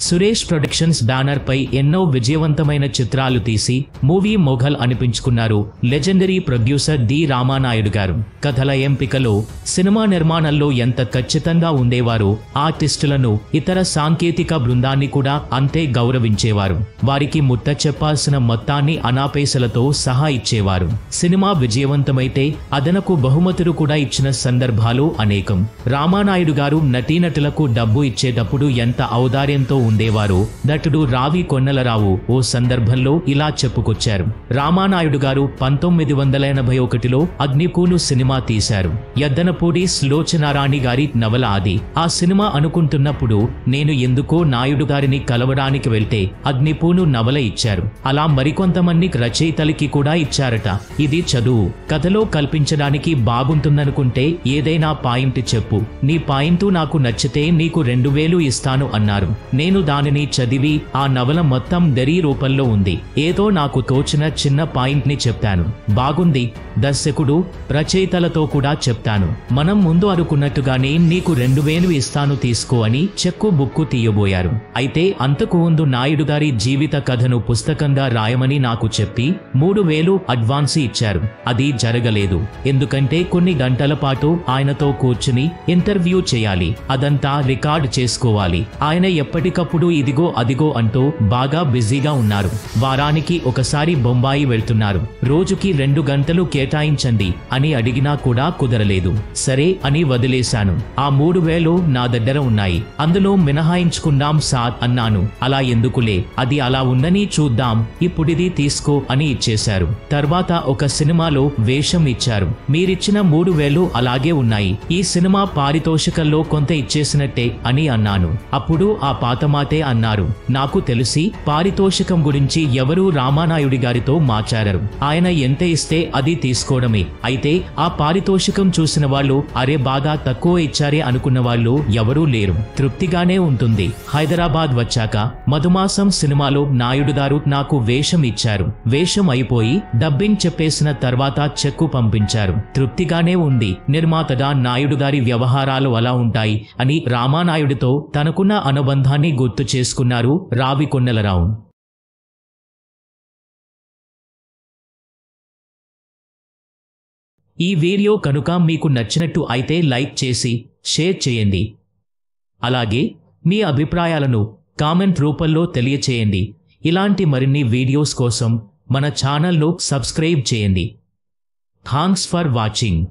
Suresh productions banner పై ఎన్నో విజయవంతమైన చిత్రాలు తీసి మూవీ మొఘల్ అనిపించుకున్నారు లెజెండరీ ప్రొడ్యూసర్ డి రామానాయుడు గారు. కథల ఎంపికలో, సినిమా నిర్మాణంలో ఎంత ఖచ్చితంగా ఉండేవారో ఆర్టిస్టులను, ఇతర సాంకేతిక బృందాన్ని కూడా అంతే గౌరవించేవారు. వారికి ముట్ట చెప్పాల్సిన మొత్తాన్ని అనాపేసలతో సహా ఇచ్చేవారు. సినిమా విజయవంతమైతే అదనకు బహుమతులు కూడా ఇచ్చిన సందర్భాలు అనేకం. రామానాయుడు గారు నటీనటులకు డబ్బు ఇచ్చేటప్పుడు ఎంత ఔదార్యంతో ఉండేవారో నటుడు రావి కొన్నలరావు ఓ సందర్భంలో ఇలా చెప్పుకొచ్చారు. రామానాయుడు గారు 1981లో అగ్నికూలు సినిమా తీశారు. యద్దనపూడి సులోచనారాణి గారి నవల అది. ఆ సినిమా అనుకుంటున్నప్పుడు నేను ఎందుకో నాయుడు గారిని కలవడానికి వెళ్తే అగ్నిపూలు నవల ఇచ్చారు. అలా మరికొంతమంది రచయితలకి కూడా ఇచ్చారట. ఇది చదువు, కథలో కల్పించడానికి బాగుంటుందనుకుంటే ఏదైనా పాయింట్ చెప్పు, నీ పాయింట్ నాకు నచ్చితే నీకు 2000 ఇస్తాను అన్నారు. నేను దానిని చదివి ఆ నవల మొత్తం దరీ రూపంలో ఉంది. ఏదో నాకు తోచిన చిన్న పాయింట్ ని చెప్తాను. బాగుంది, దర్శకుడు, రచయితలతో కూడా చెప్తాను. మనం ముందు అనుకున్నట్టుగానే నీకు 2000 ఇస్తాను తీసుకో అని చెక్కు బుక్కు తీయబోయారు. అయితే అంతకు ముందు నాయుడు గారి జీవిత కథను పుస్తకంగా రాయమని నాకు చెప్పి 3000 అడ్వాన్స్ ఇచ్చారు. అది జరగలేదు. ఎందుకంటే కొన్ని గంటల పాటు ఆయనతో కూర్చుని ఇంటర్వ్యూ చేయాలి, అదంతా రికార్డ్ చేసుకోవాలి. ఆయన ఎప్పటికప్పుడు ఇదిగో అదిగో అంటూ బాగా బిజీగా ఉన్నారు. వారానికి ఒకసారి బొంబాయి వెళ్తున్నారు. రోజుకి 2 గంటలు కేటాయించండి అని అడిగినా కూడా కుదరలేదు. సరే అని వదిలేశాను. ఆ 3000 నా దగ్గర ఉన్నాయి, అందులో మినహాయించుకుందాం సార్ అన్నాను. అలా ఎందుకులే, అది అలా ఉండని చూద్దాం, ఇప్పుడిది తీసుకో అని ఇచ్చేశారు. తర్వాత ఒక సినిమాలో వేషం ఇచ్చారు. మీరిచ్చిన 3000 అలాగే ఉన్నాయి, ఈ సినిమా పారితోషికంలో కొంత ఇచ్చేసినట్టే అని అన్నాను. అప్పుడు ఆ పాతమాటే అన్నారు. నాకు తెలిసి పారితోషికం గురించి ఎవరూ రామానాయుడి గారితో మాట్లాడరు. ఆయన ఎంత ఇస్తే అది తీసుకోవడమే. అయితే ఆ పారితోషికం చూసిన వాళ్ళు అరే బాగా తక్కువ ఇచ్చారే అనుకున్న వాళ్ళు ఎవరూ లేరు. తృప్తిగానే ఉంటుంది. హైదరాబాద్ వచ్చాక మధుమాసం సినిమాలో నాయుడు గారు నాకు వేషం ఇచ్చారు. వేషం అయిపోయి డబ్బింగ్ చెప్పేసిన తర్వాత చెక్కు పంపించారు. తృప్తిగానే ఉంది. నిర్మాతగా నాయుడు గారి వ్యవహారాలు అలా ఉంటాయి అని రామానాయుడితో తనకున్న అనుబంధాన్ని గుర్తు చేసుకున్నారు రావి కొన్నలరావు. ఈ వీడియో కనుక మీకు నచ్చినట్టు అయితే లైక్ చేసి షేర్ చేయండి. అలాగే మీ అభిప్రాయాలను కామెంట్ రూపంలో తెలియచేయండి. ఇలాంటి మరిన్ని వీడియోస్ కోసం మన ఛానల్ను సబ్స్క్రైబ్ చేయండి. Thanks for watching.